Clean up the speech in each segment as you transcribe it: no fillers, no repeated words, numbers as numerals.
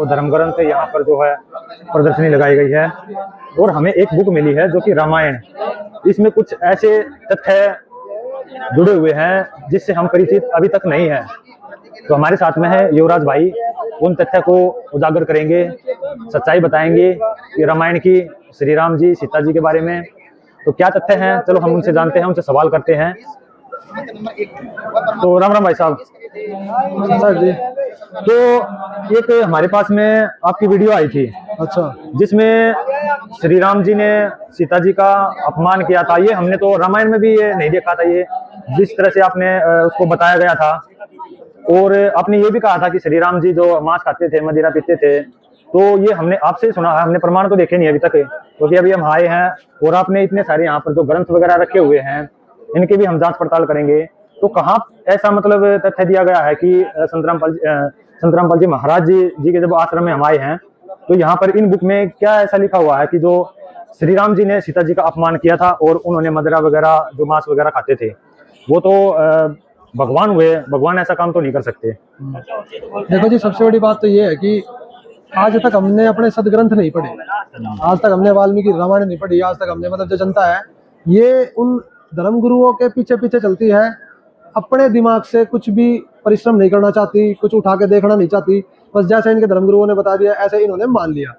वो धर्म ग्रंथ यहाँ पर जो है प्रदर्शनी लगाई गई है। और हमें एक बुक मिली है जो कि रामायण, इसमें कुछ ऐसे तथ्य जुड़े हुए हैं जिससे हम परिचित अभी तक नहीं है। तो हमारे साथ में है युवराज भाई, उन तथ्य को उजागर करेंगे, सच्चाई बताएंगे कि रामायण की श्री राम जी सीता जी के बारे में तो क्या तथ्य हैं। चलो हम उनसे जानते हैं, उनसे सवाल करते हैं। तो राम राम भाई साहब। सर जी, तो एक हमारे पास में आपकी वीडियो आई थी, अच्छा, जिसमें श्री राम जी ने सीता जी का अपमान किया था। ये हमने तो रामायण में भी ये नहीं देखा था, ये जिस तरह से आपने उसको बताया गया था। और आपने ये भी कहा था कि श्री राम जी जो मांस खाते थे, मदिरा पीते थे। तो ये हमने आपसे ही सुना है, हमने प्रमाण तो देखे नहीं अभी तक, क्योंकि अभी हम आए हैं। और आपने इतने सारे यहाँ पर जो ग्रंथ वगैरह रखे हुए हैं, इनकी भी हम जांच पड़ताल करेंगे। तो कहाँ ऐसा मतलब तथ्य दिया गया है कि संत रामपाल जी महाराज जी के जब आश्रम में हम आए हैं, तो यहाँ पर इन बुक में क्या ऐसा लिखा हुआ है कि जो श्री राम जी ने सीता जी का अपमान किया था और उन्होंने मदिरा वगैरह जो मांस वगैरह खाते थे, वो तो भगवान हुए, भगवान ऐसा काम तो नहीं कर सकते। देखो जी, सबसे बड़ी बात तो ये है कि आज तक हमने अपने सदग्रंथ नहीं पढ़े, आज तक हमने वाल्मीकि रामायण नहीं पढ़ी, आज तक हमने मतलब जो जनता है ये उन धर्म गुरुओं के पीछे पीछे चलती है, अपने दिमाग से कुछ भी परिश्रम नहीं करना चाहती, कुछ उठा के देखना नहीं चाहती, बस जैसे इनके धर्म गुरुओं ने बता दिया ऐसे इन्होंने मान लिया।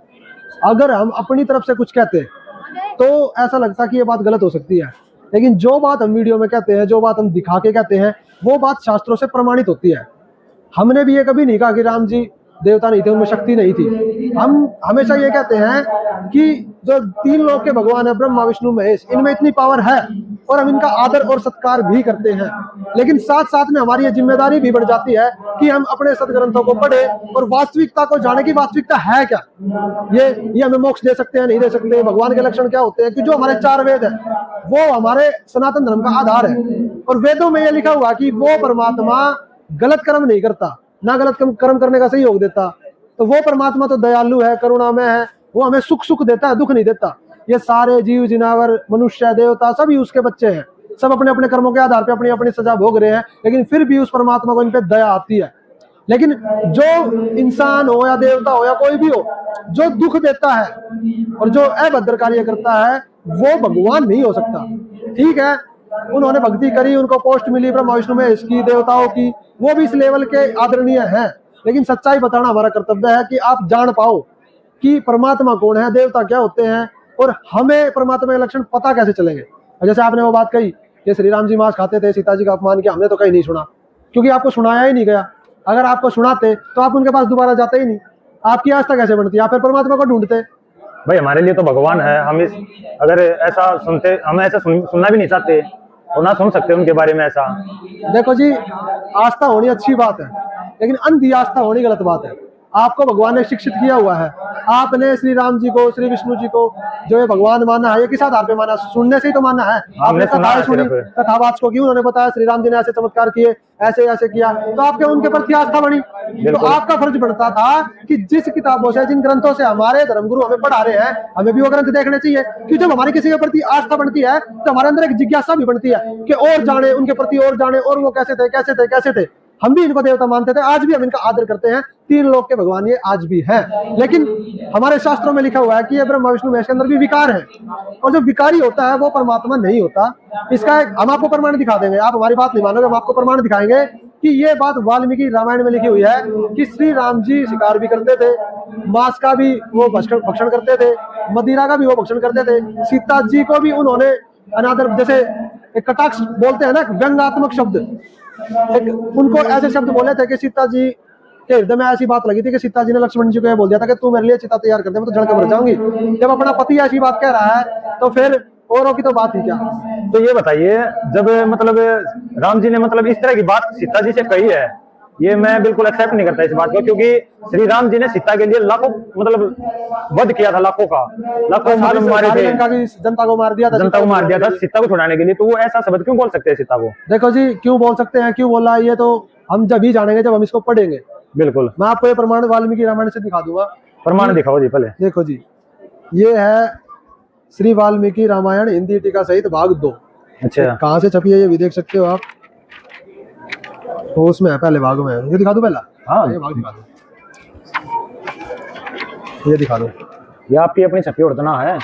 अगर हम अपनी तरफ से कुछ कहते तो ऐसा लगता कि ये बात गलत हो सकती है, लेकिन जो बात हम वीडियो में कहते हैं, जो बात हम दिखा के कहते हैं, वो बात शास्त्रों से प्रमाणित होती है। हमने भी ये कभी नहीं कहा कि राम जी देवता नहीं थे, उनमें शक्ति नहीं थी। हम हमेशा ये कहते हैं कि जो तीन लोक के भगवान है, ब्रह्मा विष्णु महेश, इनमें इतनी पावर है और हम इनका आदर और सत्कार भी करते हैं। लेकिन साथ साथ में हमारी ये जिम्मेदारी भी बढ़ जाती है कि हम अपने सदग्रंथों को पढ़े और वास्तविकता को जाने की वास्तविकता है क्या, ये हमें मोक्ष दे सकते हैं, नहीं दे सकते, भगवान के लक्षण क्या होते हैं। कि जो हमारे 4 वेद है वो हमारे सनातन धर्म का आधार है, और वेदों में यह लिखा हुआ कि वो परमात्मा गलत कर्म नहीं करता, ना गलत कर्म करने का सहयोग देता। तो वो परमात्मा तो दयालु है, करुणामय है, वो हमें सुख देता है, दुख नहीं देता। ये सारे जीव जिनावर, मनुष्य, देवता सभी उसके बच्चे हैं, सब अपने अपने कर्मों के आधार पे अपनी अपनी सजा भोग रहे हैं, लेकिन फिर भी उस परमात्मा को इन पे दया आती है। लेकिन जो इंसान हो या देवता हो या कोई भी हो, जो दुख देता है और जो अभद्र कार्य करता है, वो भगवान नहीं हो सकता। ठीक है, उन्होंने भक्ति करी, उनको पोस्ट मिली ब्रह्मा विष्णु महेश की, देवताओं की, वो भी इस लेवल के आदरणीय हैं, लेकिन सच्चाई बताना हमारा कर्तव्य है कि आप जान पाओ कि परमात्मा कौन है, देवता क्या होते हैं, और हमें परमात्मा के लक्षण पता कैसे चलेंगे। जैसे आपने वो बात कही कि श्री राम जी मांस खाते थे, सीता जी का अपमान किया, हमने तो कहीं नहीं सुना, क्योंकि आपको सुनाया ही नहीं गया। अगर आपको सुनाते तो आप उनके पास दोबारा जाते ही नहीं, आपकी आस्था कैसे बनती, आप फिर परमात्मा को ढूंढते। भाई हमारे लिए तो भगवान है, हम इस अगर ऐसा सुनते, हम ऐसा सुनना भी नहीं चाहते और ना सुन सकते उनके बारे में ऐसा। देखो जी, आस्था होनी अच्छी बात है, लेकिन अंधी आस्था होनी गलत बात है। आपको भगवान ने शिक्षित किया हुआ है, आपने श्री राम जी को, श्री विष्णु जी को जो ये भगवान माना है, ये किस आधार पे माना? सुनने से ही तो माना है। आपने कथाएं सुनी, कथावाचक को क्यों उन्होंने बताया श्री राम जी ने ऐसे चमत्कार किए, ऐसे ऐसे किया, तो आपके उनके प्रति आस्था बनी। तो आपका फर्ज बनता था कि जिस किताबों से, जिन ग्रंथों से हमारे धर्मगुरु हमें पढ़ा रहे हैं, हमें भी वो ग्रंथ देखने चाहिए। कि जब हमारी किसी के प्रति आस्था बनती है तो हमारे अंदर एक जिज्ञासा भी बनती है कि और जाने, उनके प्रति और जाने, और वो कैसे थे कैसे थे कैसे थे। हम भी इनको देवता मानते थे, आज भी हम इनका आदर करते हैं, तीन लोक के भगवान ये आज भी हैं। लेकिन हमारे शास्त्रों में लिखा हुआ है कि ये ब्रह्मा विष्णु महेश के अंदर भी विकार है, और जो विकारी होता है वो परमात्मा नहीं होता। इसका एक हम आपको प्रमाण दिखा देंगे, आप हमारी बात नहीं मानोगे, हम आपको प्रमाण दिखाएंगे कि ये बात वाल्मीकि रामायण में लिखी हुई है कि श्री राम जी शिकार भी करते थे, मांस का भी वो भक्षण करते थे, मदिरा का भी वो भक्षण करते थे। सीता जी को भी उन्होंने अनादर, जैसे एक कटाक्ष बोलते हैं ना, व्यंग्यात्मक शब्द, एक उनको ऐसे शब्द बोले थे कि सीता जी के हृदय में ऐसी बात लगी थी कि सीता जी ने लक्ष्मण जी को यह बोल दिया था कि तू मेरे लिए चिता तैयार कर दे, मैं तो जल के मर जाऊंगी। जब अपना पति ऐसी बात कह रहा है तो फिर औरों की तो बात ही क्या। तो ये बताइए, जब मतलब राम जी ने मतलब इस तरह की बात सीता जी से कही है, ये मैं बिल्कुल एक्सेप्ट नहीं करता इस बात को, क्योंकि श्री राम जी ने सीता के लिए लाखों मतलब वध किया था, लाखों मतलब मारे थे, जनता को मार दिया था सीता को छुड़ाने के लिए। तो वो ऐसा शब्द क्यों बोल सकते हैं सीता को? देखो जी, क्यों बोल सकते हैं, क्यों बोला, ये तो हम जब ही जानेंगे जब हम इसको पढ़ेंगे। बिल्कुल, मैं आपको ये प्रमाण वाल्मीकि रामायण से दिखा दूंगा। प्रमाण दिखाओ जी पहले। देखो जी, ये है श्री वाल्मीकि रामायण हिंदी टीका सहित भाग 2। अच्छा, कहाँ से छपी है ये भी देख सकते हो आप, तो उसमें है, पहले भाग में है। ये दिखा दो पहला, हाँ ये भाग दिखा दो। ये दिखा दो, ये आपकी अपनी छपी उड़तना है।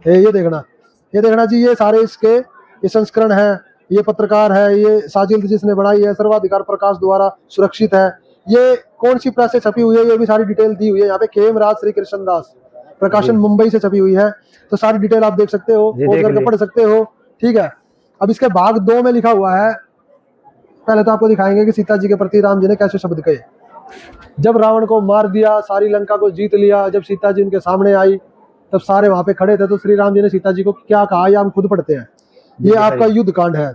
ये देखना जी, ये सारे इसके ये संस्करण है, ये पत्रकार है, ये साजिल जिसने बनाई है, सर्वाधिकार प्रकाश द्वारा सुरक्षित है। ये कौन सी प्रेस से छपी हुई है ये भी सारी डिटेल दी हुई है। यहाँ पे खेमराज श्री कृष्ण दास प्रकाशन मुंबई से छपी हुई है, तो सारी डिटेल आप देख सकते हो, खोज करके पढ़ सकते हो। ठीक है, अब इसके भाग 2 में लिखा हुआ है, पहले तो आपको दिखाएंगे कि सीता जी के प्रति राम जी ने कैसे शब्द कहे। जब रावण को मार दिया, सारी लंका को जीत लिया, जब सीता जी उनके सामने आई तब सारे वहां पे खड़े थे, तो श्री राम जी ने सीता जी को क्या कहा, ये हम खुद पढ़ते हैं। ये आपका युद्ध कांड है,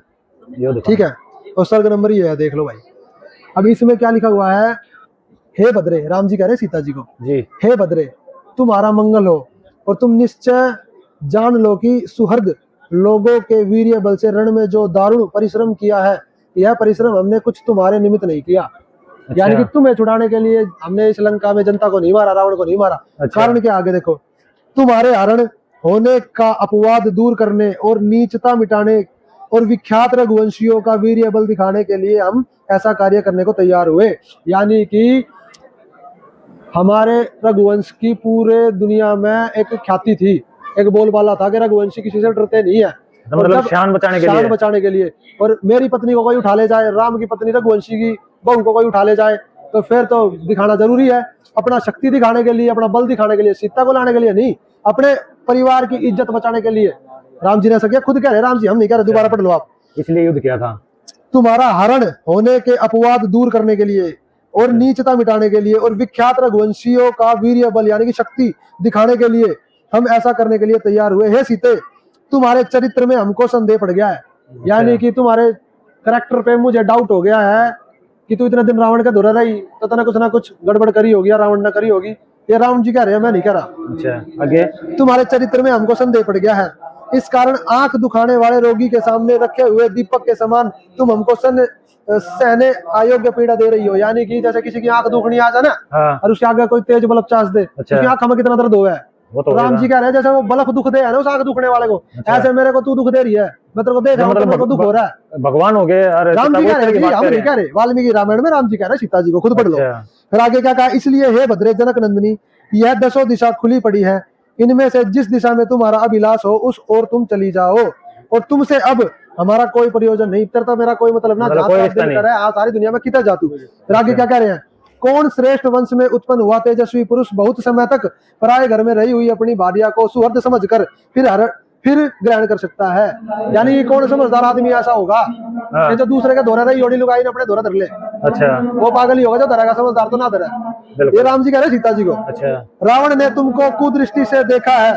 ठीक है, और सर्ग नंबर ये है, देख लो भाई। अब इसमें क्या लिखा हुआ है, हे भद्रे, राम जी कह रहे सीता जी को जी, हे भद्रे तुम्हारा मंगल हो, और तुम निश्चय जान लो कि सुहृद लोगों के वीर्य बल से रण में जो दारुण परिश्रम किया है, यह परिश्रम हमने कुछ तुम्हारे निमित्त नहीं किया। अच्छा। यानी कि तुम्हें छुड़ाने के लिए हमने इस लंका में जनता को नहीं मारा, रावण को नहीं मारा। अच्छा। कारण क्या, आगे देखो, तुम्हारे हरण होने का अपवाद दूर करने और नीचता मिटाने और विख्यात रघुवंशियों का वीर्य बल दिखाने के लिए हम ऐसा कार्य करने को तैयार हुए। यानी कि हमारे रघुवंश की पूरे दुनिया में एक ख्याति थी, एक बोलबाला था कि रघुवंशी किसी से डरते नहीं है, मतलब शान बचाने के लिए। और मेरी पत्नी को कोई उठा ले जाए, राम की पत्नी रघुवंशी की बहू को कोई उठा ले जाए, तो फिर तो दिखाना जरूरी है, अपना शक्ति दिखाने के लिए, अपना बल दिखाने के लिए, सीता को लाने के लिए नहीं, अपने परिवार की इज्जत बचाने के लिए राम जी ने ऐसा किया। खुद कह रहे राम जी, हम नहीं कह रहे, दोबारा पढ़ लो आप, इसलिए युद्ध किया था। तुम्हारा हरण होने के अपवाद दूर करने के लिए और नीचता मिटाने के लिए और विख्यात रघुवंशियों का वीर्य बल यानी कि शक्ति दिखाने के लिए हम ऐसा करने के लिए तैयार हुए। हे सीते, तुम्हारे चरित्र में हमको संदेह पड़ गया है, यानी कि तुम्हारे करैक्टर पे मुझे डाउट हो गया है कि तू इतने दिन रावण का धुरा रही, तो तना कुछ ना कुछ गड़बड़ करी होगी या रावण ने करी होगी। ये रावण जी कह रहे हैं, मैं नहीं कह रहा। अच्छा, आगे, तुम्हारे चरित्र में हमको संदेह पड़ गया है, इस कारण आंख दुखाने वाले रोगी के सामने रखे हुए दीपक के समान तुम हमको सहने अयोग्य पीड़ा दे रही हो। यानी कि जैसे किसी की आंख दुखनी आ जाए ना, और उसके आगे कोई तेज बल्ब चार्ज दे, उसकी आंख में कितना दर्द हुआ है, तो राम जी कह रहे हैं जैसे वो बल्ब दुख दे है ना उस आंख दुखने वाले को, ऐसे मेरे को तू दुख दे रही है, मैं तेरे को देख रहा हूं, मेरे को दुख हो रहा है। भगवान हो गए राम जी कह रहे हैं, हम नहीं कह रहे, वाल्मीकि रामायण में राम जी कह रहे हैं सीता जी को, खुद पढ़ लो। फिर आगे क्या कहा, इसलिए हे भद्रे जनक नंदिनी, यह 10 दिशा खुली पड़ी है, इनमें से जिस दिशा में तुम्हारा अभिलाष हो उस ओर तुम चली जाओ, और तुमसे अब हमारा कोई प्रयोजन नहीं, तेरा मेरा कोई मतलब ना, सारी दुनिया में कितना जातू। फिर आगे क्या कह रहे हैं, कौन श्रेष्ठ वंश में उत्पन्न हुआ तेजस्वी पुरुष बहुत समय तक पराये घर में रही हुई अपनी भार्या को सुहृद समझकर फिर ग्रहण कर सकता है। यानी कौन समझदार आदमी ऐसा होगा कि जो दूसरे के धोरा रही योड़ी लुगाई ने अपने धोरा धर ले। अच्छा, वो पागल ही होगा जो धरेगा, समझदार तो ना धरे। ये राम जी कह रहे सीता जी को। अच्छा, रावण ने तुमको कुदृष्टि से देखा है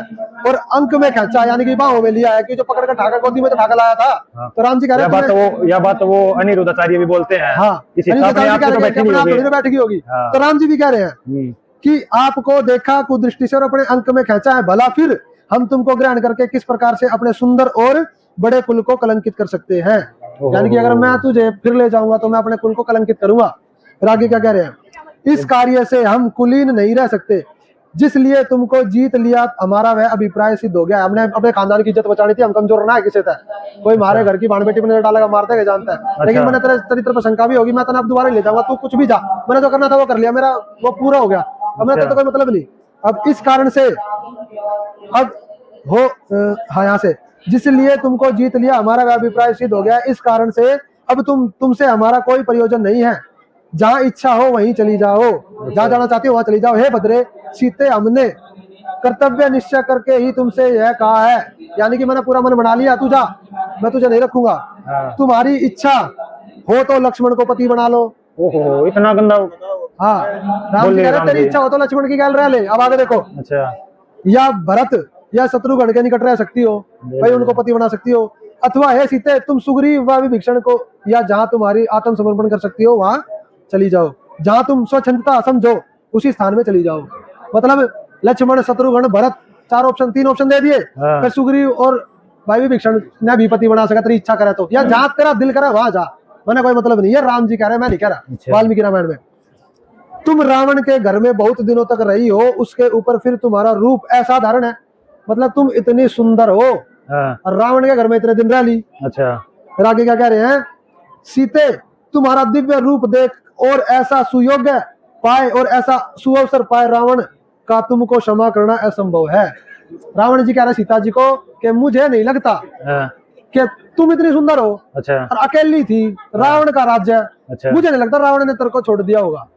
और अंक में खींचा, यानी कि बाहों में लिया है, कि जो पकड़ कर ठाका गोदी में तो ठाका लाया था। हाँ। तो राम जी कह रहे यह बात तो वो अनिरुद्धाचार्य भी बोलते हैं। हाँ, बैठी होगी। तो राम जी भी कह रहे हैं कि आपको देखा कुदृष्टि से और अपने अंक में खींचा है, भला फिर हम तुमको ग्रहण करके किस प्रकार से अपने सुंदर और बड़े कुल को कलंकित कर सकते हैं। यानी कि अगर मैं तुझे फिर ले जाऊंगा तो मैं अपने कुल को कलंकित करूंगा। फिर आगे क्या कह रहे हैं, इस कार्य से हम कुलीन नहीं रह सकते, जिसलिए तुमको जीत लिया हमारा वह अभिप्राय सिद्ध हो गया। हमने अपने खानदान की इज्जत बचानी थी, हम कमजोर ना है किसी था, कोई मारे घर की बाण बेटी में डालेगा, मारते है जानता है। लेकिन मैंने तेरे चरित्र पर शंका भी होगी, मैं तेरे अब दोबारा ले जाऊंगा, तू कुछ भी जा, मैंने जो करना था वो कर लिया, मेरा वो पूरा हो गया, अब मेरा तो कोई मतलब नहीं। अब इस कारण से अब हो हाँ यहाँ से, जिसलिए तुमको जीत लिया हमारा वह अभिप्राय सिद्ध हो गया, इस कारण से अब तुमसे हमारा कोई प्रयोजन नहीं है, जहाँ इच्छा हो वहीं चली जाओ, जहाँ जाना चाहती हो वहां चली जाओ। हे भद्रे सीते, हमने कर्तव्य निश्चय करके ही तुमसे यह कहा है, यानी कि मैंने पूरा मन बना लिया, तू जा, मैं तुझे नहीं रखूंगा। तुम्हारी इच्छा हो तो लक्ष्मण को पति बना लो। ओहो, इतना गंदा। हाँ, राम जी कह रहे तेरी इच्छा हो तो लक्ष्मण की गैल रह ले। अब आगे देखो, अच्छा, या भरत या शत्रुघ्न के निकट रह सकती हो भाई, उनको पति बना सकती हो, अथवा हे सीते तुम सुग्रीव व विभीषण को या जहाँ तुम्हारी आत्म समर्पण कर सकती हो वहां चली जाओ, जहाँ तुम स्वच्छंदता समझो उसी स्थान में चली जाओ। मतलब लक्ष्मण, शत्रुघ्न, भरत, 3 ऑप्शन दे दिए। फिर सुग्रीव और भाई विभीषण ने भी पति बना सका तेरी इच्छा करे तो, या जहाँ तेरा दिल करे वहां जा, मैंने कोई मतलब नहीं है। राम जी कह रहे हैं, मैं नहीं कह रहा। वाल्मीकि रामायण में, तुम रावण के घर में बहुत दिनों तक रही हो, उसके ऊपर फिर तुम्हारा रूप असाधारण है, मतलब तुम इतनी सुंदर हो, और रावण के घर में इतने दिन रह ली। अच्छा, फिर आगे क्या कह रहे हैं, सीते तुम्हारा दिव्य रूप देख और ऐसा सुयोग्य पाए और ऐसा सुअवसर पाए रावण का तुमको क्षमा करना असंभव है। रावण जी कह रहे सीता जी को कि मुझे नहीं लगता हाँ, कि तुम इतनी सुंदर हो अच्छा और अकेली थी, रावण का राज्य, अच्छा। मुझे नहीं लगता रावण ने तेरे को छोड़ दिया होगा।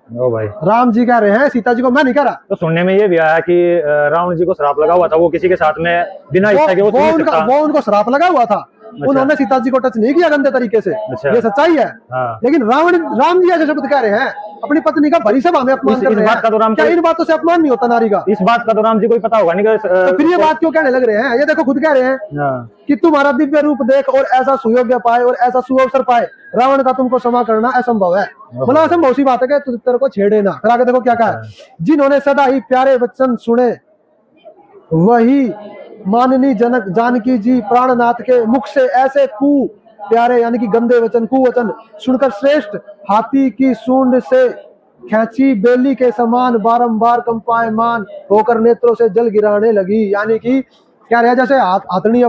ओ भाई, राम जी कह रहे हैं सीता जी को, मैं नहीं कह रहा। तो सुनने में ये भी आया कि रावण जी को श्राप लगा हुआ था, वो किसी के साथ में बिना इच्छा के वो छू नहीं सकता। वो उनको श्राप लगा हुआ था, उन्होंने सीता जी को टच नहीं किया गंदे तरीके से, अच्छा। ये सच्चाई है। हाँ। लेकिन राम जी ऐसे शब्द कह रहे हैं, अपनी पत्नी का भरी सभा में अपमान कर रहे बात का तो राम हैं। क्या इन बातों से अपमान नहीं होता नारी का? इस बात का तो राम जी को ही पता होगा नहीं कि तो फिर ये बात क्यों कहने लग रहे हैं? ये देखो खुद कह रहे हैं हाँ, कि तुम्हारा दिव्य रूप देख और ऐसा सुयोग्य पाए और ऐसा सुअवसर पाए, रावण का तुमको क्षमा करना असंभव है। बोला असंभव सी बात है कि तेरे को छेड़े ना। फिर आगे देखो क्या कहा, जिन्होंने सदा ही प्यारे वचन सुने वही माननी जनक जानकी जी प्राणनाथ के मुख से ऐसे कु प्यारे यानी कि गंदे वचन कुवचन सुनकर श्रेष्ठ हाथी की सूंड से खींची बेली के समान बारंबार कंपायमान होकर नेत्रों से जल गिराने लगी। यानी कि क्या रहा, जैसे हाथी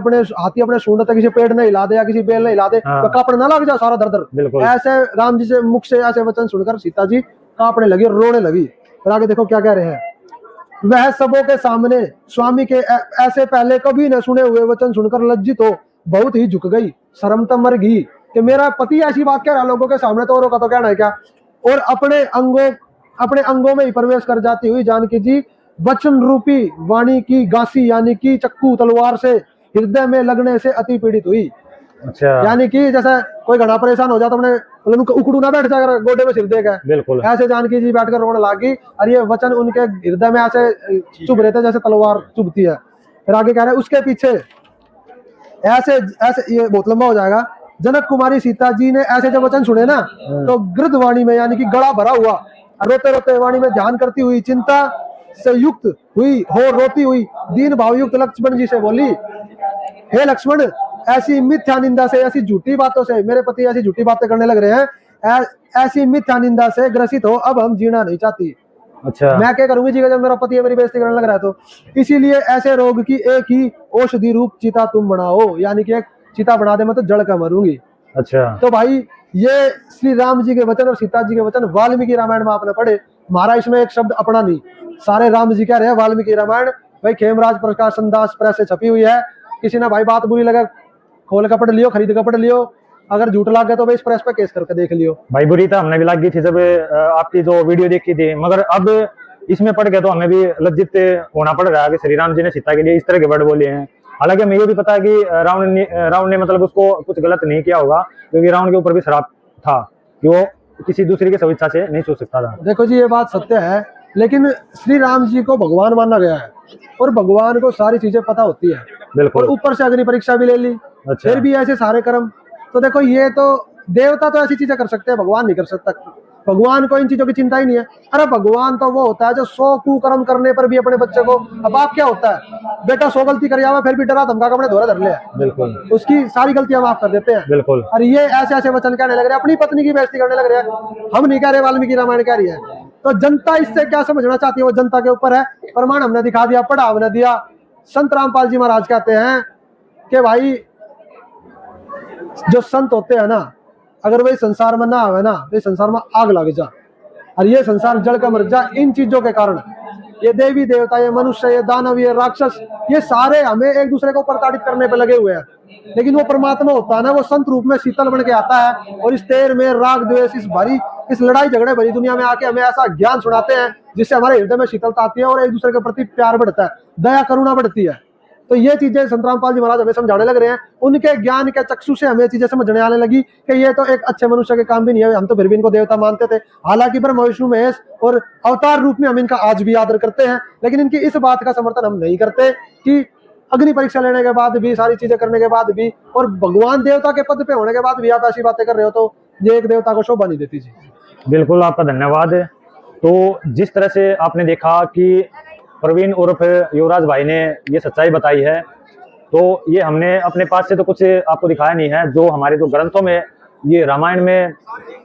अपने सूंड तक किसी पेड़ ने हिला दे या किसी बेल ने हिला दे तो कांपने ना लग जाए सारा दर ऐसे राम जी से मुख से ऐसे वचन सुनकर सीता जी कांपने लगी और रोने लगी। फिर आगे देखो क्या कह रहे हैं, वह सबों के सामने स्वामी के ऐसे पहले कभी न सुने हुए वचन सुनकर लज्जित हो बहुत ही झुक गई, शर्म तो मर गई कि मेरा पति ऐसी बात कह रहा लोगों के सामने, तो औरों का तो कहना है क्या। और अपने अंगों में ही प्रवेश कर जाती हुई जानकी जी वचन रूपी वाणी की गांसी यानी कि चक्कू तलवार से हृदय में लगने से अति पीड़ित हुई। अच्छा। यानी कि जैसे कोई घना परेशान हो जाता अपने उकड़ू ना बैठ जाएगा गोडे में सिर देगा, बिल्कुल ऐसे जानकी जी बैठकर रोने लगी और ये वचन उनके हृदय में ऐसे चुभ रहे थे जैसे तलवार चुभती है। फिर आगे कह रहे हैं उसके पीछे ऐसे ऐसे, ये बहुत लंबा हो जाएगा। जनक कुमारी सीता जी ने ऐसे जब वचन सुने ना तो गृध वाणी में यानी कि गला भरा हुआ रोते रोते वाणी में ध्यान करती हुई चिंता से युक्त हुई हो रोती हुई दीन भाव युक्त लक्ष्मण जी से बोली, हे लक्ष्मण ऐसी मिथ्या निंदा से, ऐसी झूठी बातों से, मेरे पति ऐसी झूठी बातें करने लग रहे हैं, ऐसी मिथ्या निंदा से ग्रसित हो अब हम जीना नहीं चाहती। अच्छा, मैं क्या करूंगी जी जब मेरा पति मेरी बेइज्जती करने लग रहा है तो, इसीलिए ऐसे रोग की एक ही औषधि रूप चिता तुम बनाओ, यानी कि एक चिता बना दे मैं तो जड़ का मरूंगी। अच्छा, तो भाई ये श्री राम जी के वचन और सीता जी के वचन वाल्मीकि रामायण में आपने पढ़े, हमारा इसमें एक शब्द अपना नहीं, सारे राम जी कह रहे हैं वाल्मीकि रामायण भाई खेमराज प्रकाशन दास प्रेस से छपी हुई है। किसी ने भाई बात बुरी लगे खोल कपड़ लियो, खरीद कपड़ लियो, अगर झूठ लग गया तो भाई इस प्रेस पे केस करके देख लियो। भाई बुरी तो हमने भी लग गई थी जब आपकी जो वीडियो देखी थी, मगर अब इसमें पढ़ के तो हमें भी लज्जित होना पड़ रहा है कि श्री राम जी ने सीता के लिए इस तरह के वर्ड बोले हैं। हालांकि हमें ये भी पता है कि रावण ने मतलब उसको कुछ गलत नहीं किया होगा, क्योंकि रावण के ऊपर भी श्राप था कि वो किसी दूसरे की स्वेच्छा से नहीं छू सकता था। देखो जी ये बात सत्य है, लेकिन श्री राम जी को भगवान माना गया है और भगवान को सारी चीजें पता होती है, बिल्कुल, और ऊपर से अग्नि परीक्षा भी ले ली। अच्छा। फिर भी ऐसे सारे कर्म, तो देखो ये तो देवता तो ऐसी चीजें कर सकते हैं, भगवान नहीं कर सकता। भगवान को इन चीजों की चिंता ही नहीं है। अरे भगवान तो वो होता है जो 100 कुकर्म करने पर भी अपने बच्चे को, अब आप क्या होता है बेटा 100 गलती कर जावा फिर भी डरा धमका के अपने धोरा धर ले, बिल्कुल उसकी सारी गलतियां माफ कर देते हैं, बिल्कुल। और ये ऐसे ऐसे वचन कहने लग रहे हैं, अपनी पत्नी की बेइज्जती करने लग रहे हैं। हम नहीं कह रहे, वाल्मीकि रामायण कह रही है। तो जनता इससे क्या समझना चाहती है वो जनता के ऊपर है। प्रमाण हमने दिखा दिया, पढ़ा हमने दिया। संत रामपाल जी महाराज कहते हैं कि भाई जो संत होते हैं ना, अगर वही संसार में ना आवे ना तो संसार में आग लग जा, और ये संसार जल का मर जा इन चीजों के कारण। ये देवी देवता, ये मनुष्य, ये दानव, ये राक्षस, ये सारे हमें एक दूसरे को प्रताड़ित करने पे लगे हुए हैं। लेकिन वो परमात्मा होता है ना, वो संत रूप में शीतल बन के आता है और इस तेर में राग द्वेष, इस लड़ाई झगड़े भरी दुनिया में आके हमें ऐसा ज्ञान सुनाते हैं जिससे हमारे हृदय में शीतलता आती है और एक दूसरे के प्रति प्यार बढ़ता है, दया करुणा बढ़ती है। तो ये चीजें संत रामपाल जी महाराज हमें समझाने लग रहे हैं। उनके ज्ञान के चक्षु से हमें चीजें समझने आने लगी कि ये तो एक अच्छे मनुष्य के काम भी नहीं है। हम तो फिर भी इनको देवता मानते थे, हालांकि ब्रह्मा विष्णु महेश और अवतार रूप में हम इनका आज भी आदर करते हैं, लेकिन इनकी इस बात का समर्थन हम नहीं करते कि अग्नि परीक्षा लेने के बाद भी, सारी चीजें करने के बाद भी, और भगवान देवता के पद पे होने के बाद भी आप ऐसी बातें कर रहे हो, तो ये एक देवता को शोभा नहीं देती जी। बिल्कुल, आपका धन्यवाद। तो जिस तरह से आपने देखा कि प्रवीण उर्फ युवराज भाई ने ये सच्चाई बताई है, तो ये हमने अपने पास से तो कुछ आपको दिखाया नहीं है, जो हमारे जो ग्रंथों में ये रामायण में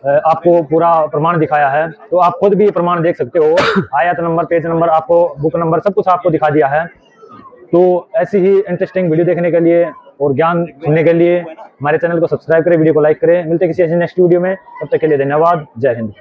आपको पूरा प्रमाण दिखाया है। तो आप खुद भी ये प्रमाण देख सकते हो, आयत नंबर, पेज नंबर, आपको बुक नंबर, सब कुछ आपको दिखा दिया है। तो ऐसी ही इंटरेस्टिंग वीडियो देखने के लिए और ज्ञान सुनने के लिए हमारे चैनल को सब्सक्राइब करें, वीडियो को लाइक करें। मिलते हैं किसी ऐसे नेक्स्ट वीडियो में, तब तक के लिए धन्यवाद। जय हिंद।